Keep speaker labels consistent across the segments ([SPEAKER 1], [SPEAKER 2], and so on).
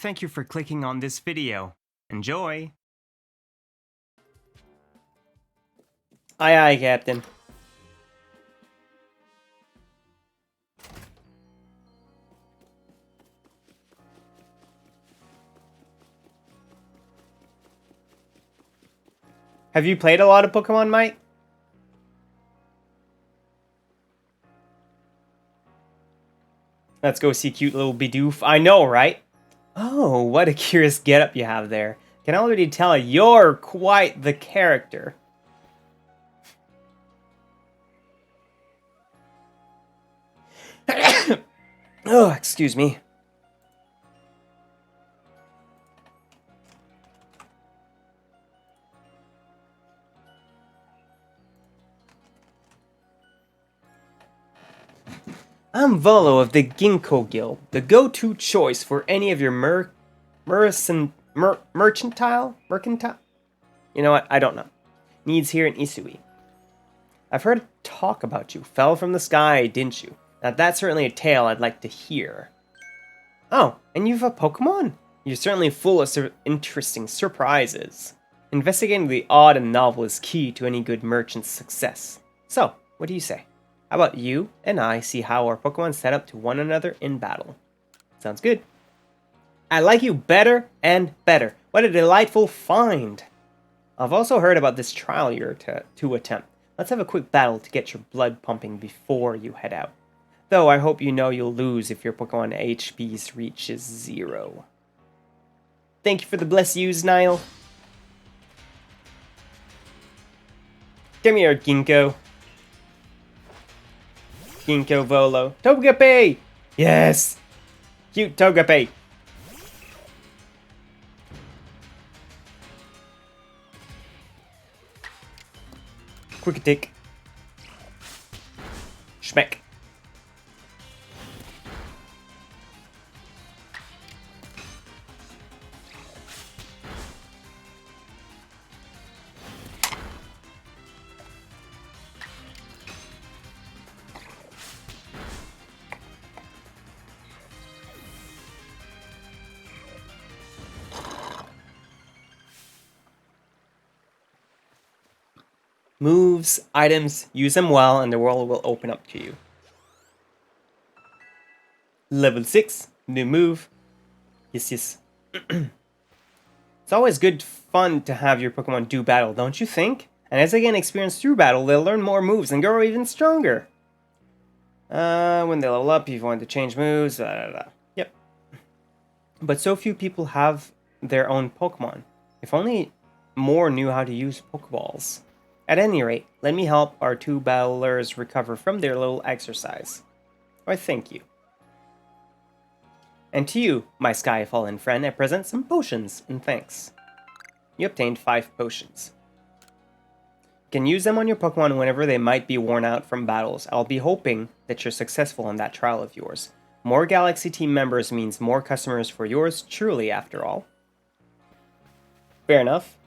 [SPEAKER 1] Thank you for clicking on this video. Enjoy!
[SPEAKER 2] Aye, aye, Captain. Have you played a lot of Pokemon, Mike? Let's go see cute little Bidoof. I know, right? Oh, what a curious getup you have there. Can already tell you're quite the character. Oh, excuse me. I'm Volo of the Ginkgo Guild, the go-to choice for any of your mercantile? You know what? I don't know. Needs here in Isui. I've heard talk about you. Fell from the sky, didn't you? Now that's certainly a tale I'd like to hear. Oh, and you've a Pokemon? You're certainly full of interesting surprises. Investigating the odd and novel is key to any good merchant's success. So, what do you say? How about you and I see how our Pokemon set up to one another in battle? Sounds good. I like you better and better. What a delightful find. I've also heard about this trial you're to attempt. Let's have a quick battle to get your blood pumping before you head out. Though I hope you know you'll lose if your Pokemon HP's reaches 0. Thank you for the bless yous, Niall. Give me your Ginkgo. Ginkgo Volo. Togepi! Yes! Cute Togepi. Quick attack. Schmeck. Moves, items, use them well, and the world will open up to you. Level 6, new move. Yes. It's always good fun to have your Pokemon do battle, don't you think? And as they gain experience through battle, they'll learn more moves and grow even stronger. When they level up, if you want to change moves, Yep. But so few people have their own Pokemon. If only more knew how to use Pokeballs. At any rate, let me help our two battlers recover from their little exercise. Why, thank you. And to you, my Sky Fallen friend, I present some potions in thanks. You obtained 5 potions. You can use them on your Pokemon whenever they might be worn out from battles. I'll be hoping that you're successful in that trial of yours. More Galaxy team members means more customers for yours truly, after all. Fair enough.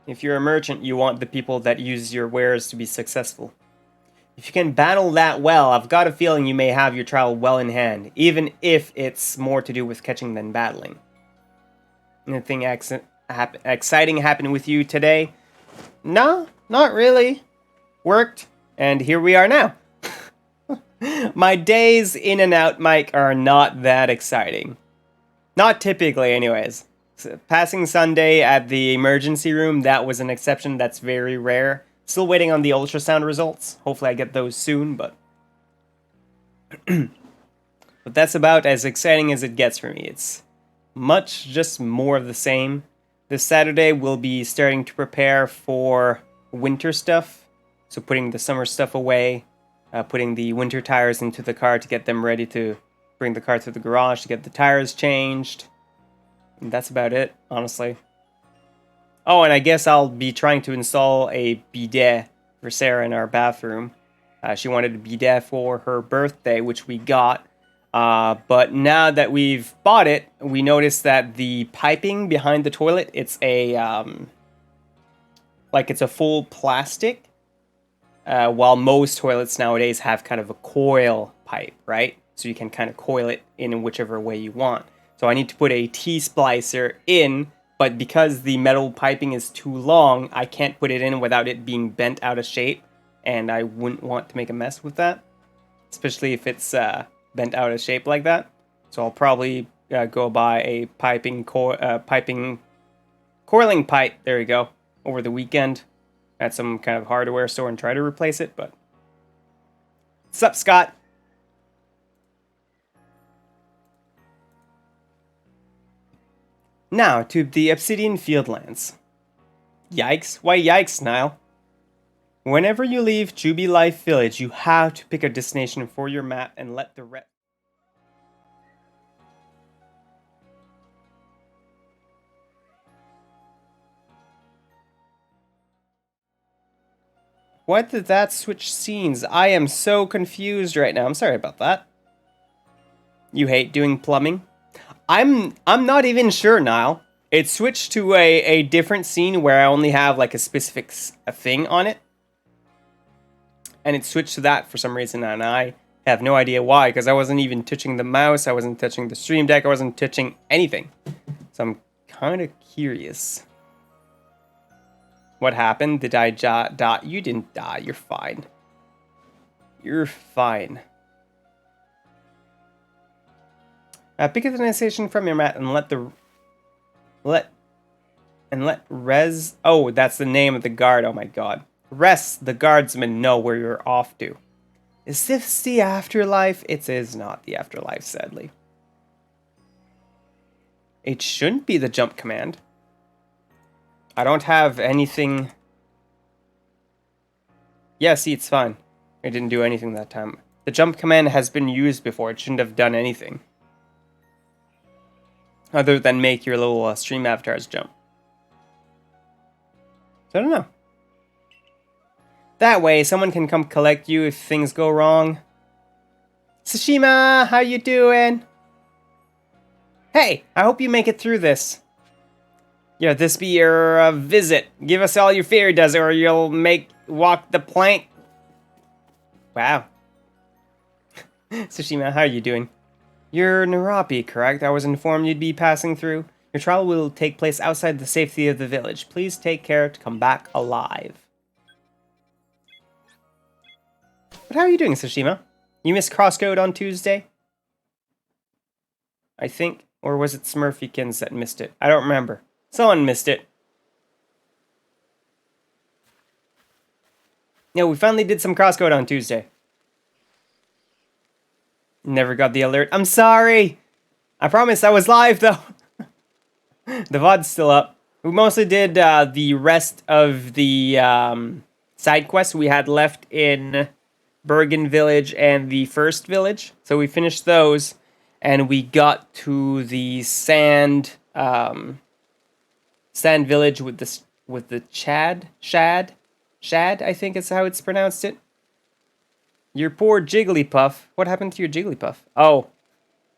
[SPEAKER 2] If you're a merchant, you want the people that use your wares to be successful. If you can battle that well, I've got a feeling you may have your trial well in hand, even if it's more to do with catching than battling. Anything exciting happened with you today? No, not really. Worked, and here we are now. My days in and out, Mike, are not that exciting. Not typically, anyways. Passing Sunday at the emergency room, that was an exception. That's very rare. Still waiting on the ultrasound results. Hopefully I get those soon, but... but that's about as exciting as it gets for me. It's just more of the same. This Saturday we'll be starting to prepare for winter stuff. So putting the summer stuff away. Putting the winter tires into the car to get them ready to bring the car to the garage to get the tires changed. And that's about it, honestly. Oh, and I guess I'll be trying to install a bidet for Sarah in our bathroom. She wanted a bidet for her birthday, which we got. But now that we've bought it, we noticed that the piping behind the toilet, it's a it's a full plastic. While most toilets nowadays have kind of a coil pipe, right? so you can kind of coil it in whichever way you want. So I need to put a T-splicer in, but because the metal piping is too long, I can't put it in without it being bent out of shape, and I wouldn't want to make a mess with that, especially if it's bent out of shape like that. So I'll probably go buy a coiling pipe, there you go, over the weekend at some kind of hardware store and try to replace it, but... Sup, Scott? Now, to the Obsidian Fieldlands. Yikes. Why yikes, Niall? Whenever you leave Juby Life Village, you have to pick a destination for your map and let the rest... Why did that switch scenes? I am so confused right now. I'm sorry about that. You hate doing plumbing? I'm not even sure, Niall. It switched to a different scene where I only have like a specific thing on it. And it switched to that for some reason, and I have no idea why, because I wasn't even touching the mouse, I wasn't touching the stream deck, I wasn't touching anything. So I'm kind of curious. What happened? Did I die? You didn't die. You're fine. You're fine. Pick a destination from your map and let Rez... Oh, that's the name of the guard. Oh my god. Rest the guardsmen know where you're off to. Is this the afterlife? It is not the afterlife, sadly. It shouldn't be the jump command. I don't have anything... Yeah, see, it's fine. It didn't do anything that time. The jump command has been used before. It shouldn't have done anything. Other than make your little stream avatars jump. So I don't know. That way, someone can come collect you if things go wrong. Tsushima, how you doing? Hey, I hope you make it through this. Yeah, this be your visit. Give us all your fairy dust or you'll walk the plank. Wow. Tsushima, how are you doing? You're Narapi, correct? I was informed you'd be passing through. Your trial will take place outside the safety of the village. Please take care to come back alive. But how are you doing, Tsushima? You missed Crosscode on Tuesday? I think. Or was it Smurfykins that missed it? I don't remember. Someone missed it. No, we finally did some Crosscode on Tuesday. Never got the alert. I'm sorry! I promise I was live, though. The VOD's still up. We mostly did the rest of the side quests we had left in Bergen Village and the first village. So we finished those, and we got to the sand village with the shad, I think is how it's pronounced it. Your poor Jigglypuff. What happened to your Jigglypuff? Oh,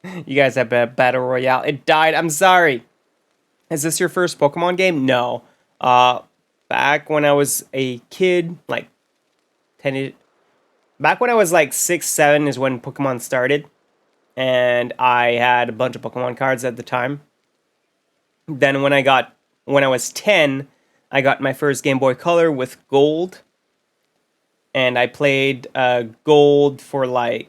[SPEAKER 2] you guys have a battle royale. It died. I'm sorry. Is this your first Pokemon game? No. Back when I was a kid, like back when I was like 6, 7 is when Pokemon started, and I had a bunch of Pokemon cards at the time. Then when I was 10, I got my first Game Boy Color with Gold. And I played Gold for like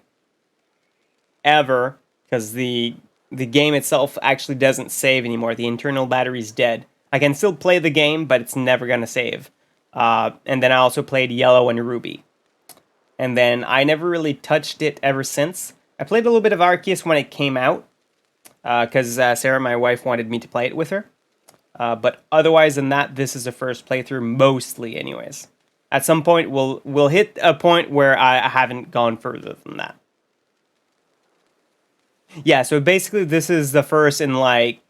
[SPEAKER 2] ever, because the game itself actually doesn't save anymore. The internal battery's dead. I can still play the game, but it's never going to save. And then I also played Yellow and Ruby. And then I never really touched it ever since. I played a little bit of Arceus when it came out, because Sarah, my wife, wanted me to play it with her. But otherwise than that, this is the first playthrough, mostly anyways. At some point, we'll hit a point where I haven't gone further than that. Yeah, so basically this is the first in like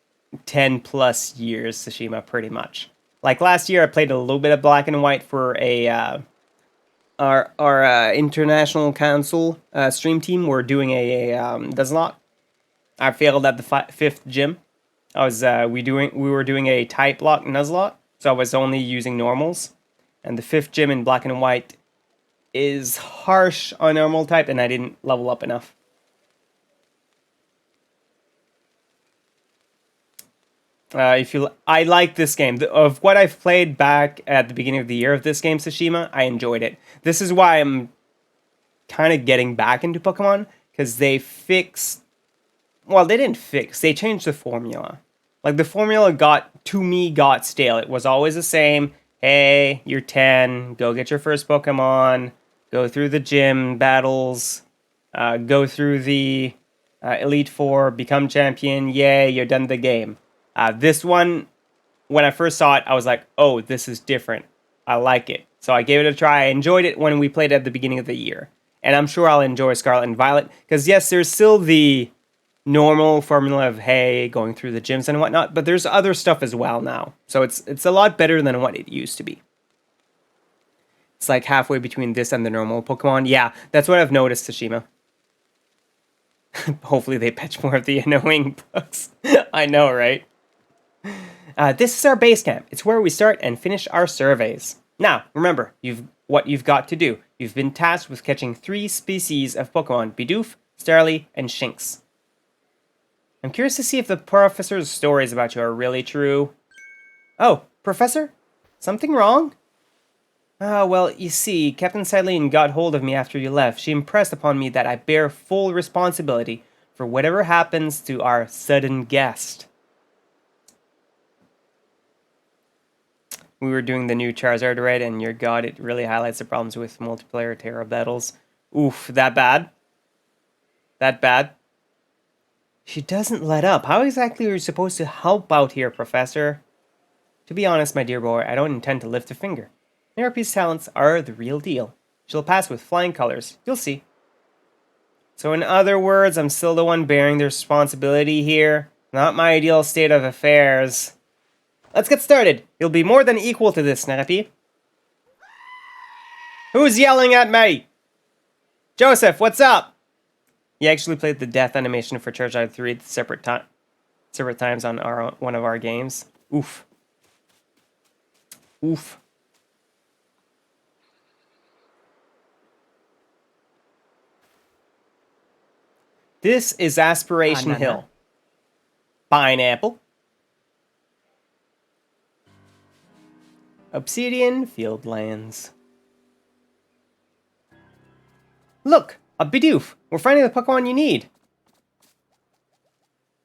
[SPEAKER 2] 10 plus years, Tsushima, pretty much. Like last year, I played a little bit of Black and White for our international council stream team. We're doing a Nuzlocke. I failed at the 5th gym. We were doing a type lock Nuzlocke, so I was only using normals. And the 5th gym in Black and White is harsh on normal type, and I didn't level up enough. I like this game. Of what I've played back at the beginning of the year of this game, Tsushima, I enjoyed it. This is why I'm kind of getting back into Pokemon, because they fixed... Well, they didn't fix. They changed the formula. Like, the formula got stale. It was always the same. Hey, you're 10. Go get your first Pokemon. Go through the gym battles. Go through the Elite Four. Become champion. Yay, you're done the game. This one, when I first saw it, I was like, oh, this is different. I like it. So I gave it a try. I enjoyed it when we played at the beginning of the year. And I'm sure I'll enjoy Scarlet and Violet. Because, yes, there's still the normal formula of, hey, going through the gyms and whatnot. But there's other stuff as well now. So it's a lot better than what it used to be. It's like halfway between this and the normal Pokemon. Yeah, that's what I've noticed, Tsushima. Hopefully they patch more of the annoying bugs. I know, right? This is our base camp. It's where we start and finish our surveys. Now, remember, what you've got to do. You've been tasked with catching 3 species of Pokemon, Bidoof, Starly, and Shinx. I'm curious to see if the professor's stories about you are really true. Oh, Professor? Something wrong? Well, you see, Captain Cyllene got hold of me after you left. She impressed upon me that I bear full responsibility for whatever happens to our sudden guest. We were doing the new Charizard raid, and your god, it really highlights the problems with multiplayer Terra battles. Oof, that bad? That bad? She doesn't let up. How exactly are you supposed to help out here, Professor? To be honest, my dear boy, I don't intend to lift a finger. Nerepi's talents are the real deal. She'll pass with flying colors. You'll see. So in other words, I'm still the one bearing the responsibility here. Not my ideal state of affairs. Let's get started. You'll be more than equal to this, Nerepi. Who's yelling at me? Joseph, what's up? He actually played the death animation for Charizard 3 separate times on one of our games. Oof. Oof. This is Aspiration Hill. Pineapple. Obsidian Fieldlands. Look! A Bidoof! We're finding the Pokemon you need.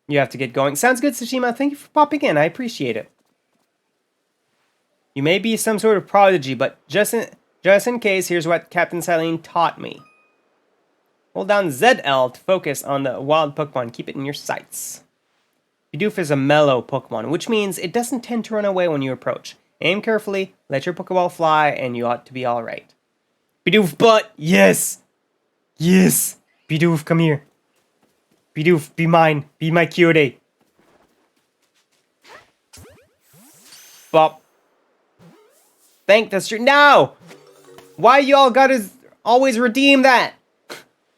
[SPEAKER 2] You have to get going. Sounds good, Tsushima. Thank you for popping in. I appreciate it. You may be some sort of prodigy, but just in case, here's what Captain Cyllene taught me. Hold down ZL to focus on the wild Pokemon. Keep it in your sights. Bidoof is a mellow Pokemon, which means it doesn't tend to run away when you approach. Aim carefully, let your Pokeball fly, and you ought to be alright. Bidoof butt! Yes! Yes! Bidoof, come here. Bidoof, be mine. Be my cutie. Bop. Thank the stream. No! Why y'all gotta always redeem that?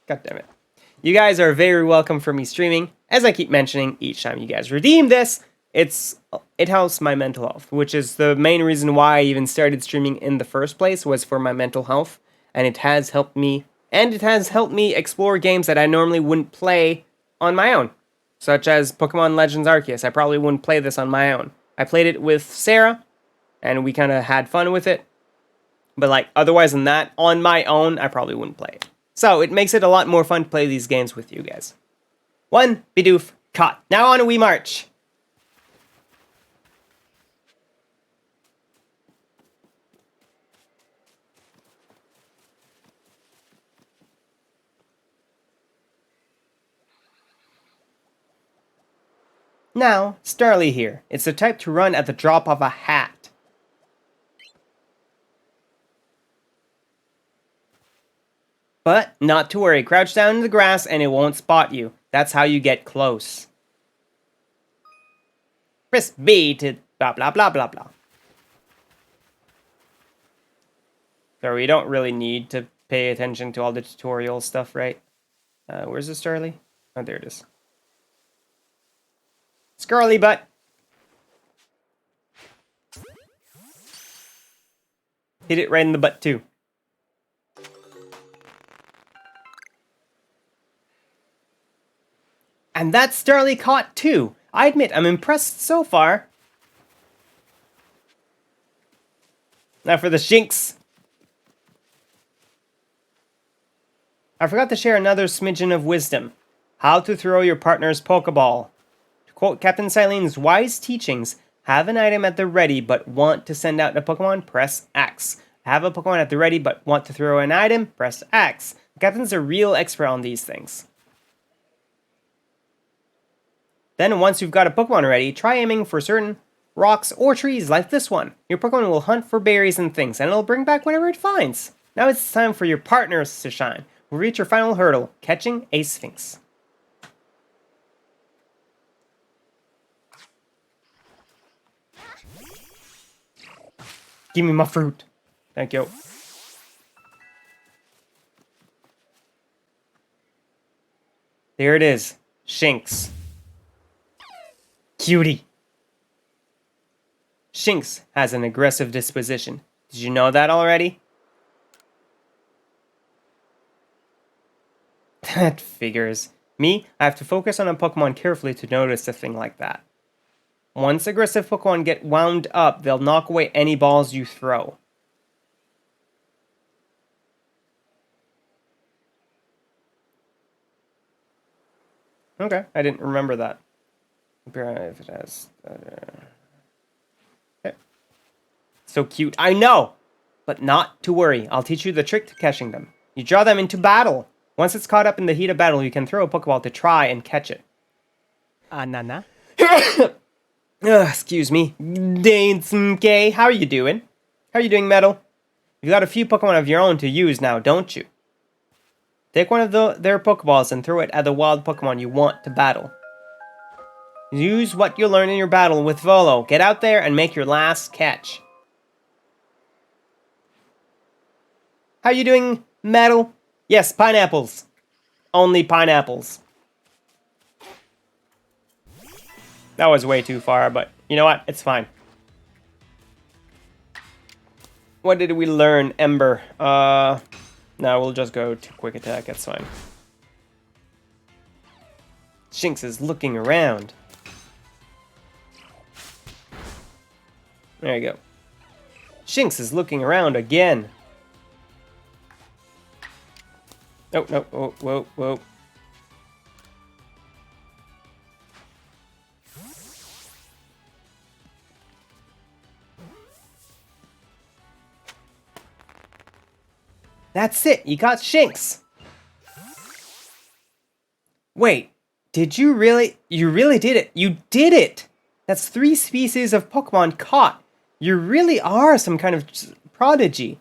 [SPEAKER 2] God damn it. You guys are very welcome for me streaming. As I keep mentioning, each time you guys redeem this, it helps my mental health, which is the main reason why I even started streaming in the first place, was for my mental health. And it has helped me, explore games that I normally wouldn't play on my own, such as Pokémon Legends Arceus. I probably wouldn't play this on my own. I played it with Sarah, and we kind of had fun with it. But like, otherwise than that, on my own, I probably wouldn't play it. So it makes it a lot more fun to play these games with you guys. 1 Bidoof caught. Now on we march. Now, Starly here. It's the type to run at the drop of a hat. But not to worry, crouch down in the grass and it won't spot you. That's how you get close. Press B to blah blah blah blah blah. So we don't really need to pay attention to all the tutorial stuff, right? Where's the Starly? Oh, there it is. Scarly butt. Hit it right in the butt too. And that's Starly caught too. I admit, I'm impressed so far. Now for the Shinx. I forgot to share another smidgen of wisdom. How to throw your partner's Pokeball. To quote Captain Cylene's wise teachings, have an item at the ready but want to send out a Pokemon, press X. Have a Pokemon at the ready but want to throw an item, press X. The Captain's a real expert on these things. Then once you've got a Pokemon ready, try aiming for certain rocks or trees like this one. Your Pokemon will hunt for berries and things, and it'll bring back whatever it finds. Now it's time for your partners to shine. We'll reach your final hurdle, catching a Sphinx. Give me my fruit. Thank you. There it is. Shinx. Cutie. Shinx has an aggressive disposition. Did you know that already? That figures. Me, I have to focus on a Pokemon carefully to notice a thing like that. Once aggressive Pokemon get wound up, they'll knock away any balls you throw. Okay, I didn't remember that. If it has... Okay. So cute. I know! But not to worry. I'll teach you the trick to catching them. You draw them into battle. Once it's caught up in the heat of battle, you can throw a Pokeball to try and catch it.
[SPEAKER 1] Nana.
[SPEAKER 2] Excuse me. Dainsuke, how are you doing? How are you doing, Metal? You've got a few Pokemon of your own to use now, don't you? Take one of their Pokeballs and throw it at the wild Pokemon you want to battle. Use what you learn in your battle with Volo. Get out there and make your last catch. How you doing, Metal? Yes, pineapples. Only pineapples. That was way too far, but you know what? It's fine. What did we learn, Ember? No, we'll just go to quick attack. That's fine. Shinx is looking around. There you go. Shinx is looking around again. Oh, no. Oh, whoa, whoa. That's it. You got Shinx. Wait. Did you really? You really did it. You did it. That's 3 species of Pokemon caught. You really are some kind of prodigy.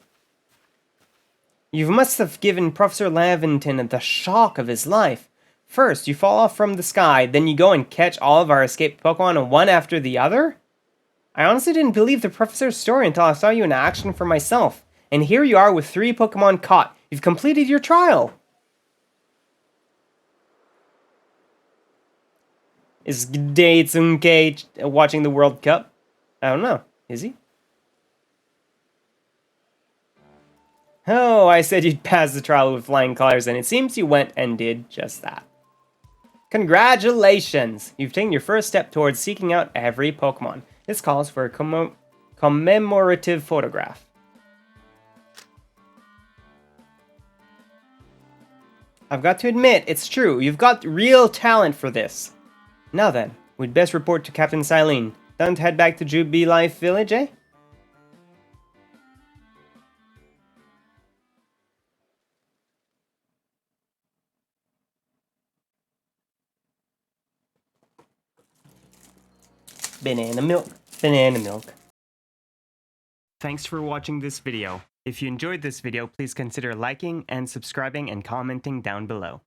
[SPEAKER 2] You must have given Professor Laventon the shock of his life. First, you fall off from the sky, then you go and catch all of our escaped Pokemon one after the other? I honestly didn't believe the Professor's story until I saw you in action for myself. And here you are with 3 Pokemon caught. You've completed your trial. Is Daitsunke watching the World Cup? I don't know. Is he? Oh, I said you'd pass the trial with flying colors, and it seems you went and did just that. Congratulations! You've taken your first step towards seeking out every Pokemon. This calls for a commemorative photograph. I've got to admit, it's true. You've got real talent for this. Now then, we'd best report to Captain Cyllene. Time to head back to Jubilee Life Village, eh? Banana milk, banana milk.
[SPEAKER 1] Thanks for watching this video. If you enjoyed this video, please consider liking and subscribing and commenting down below.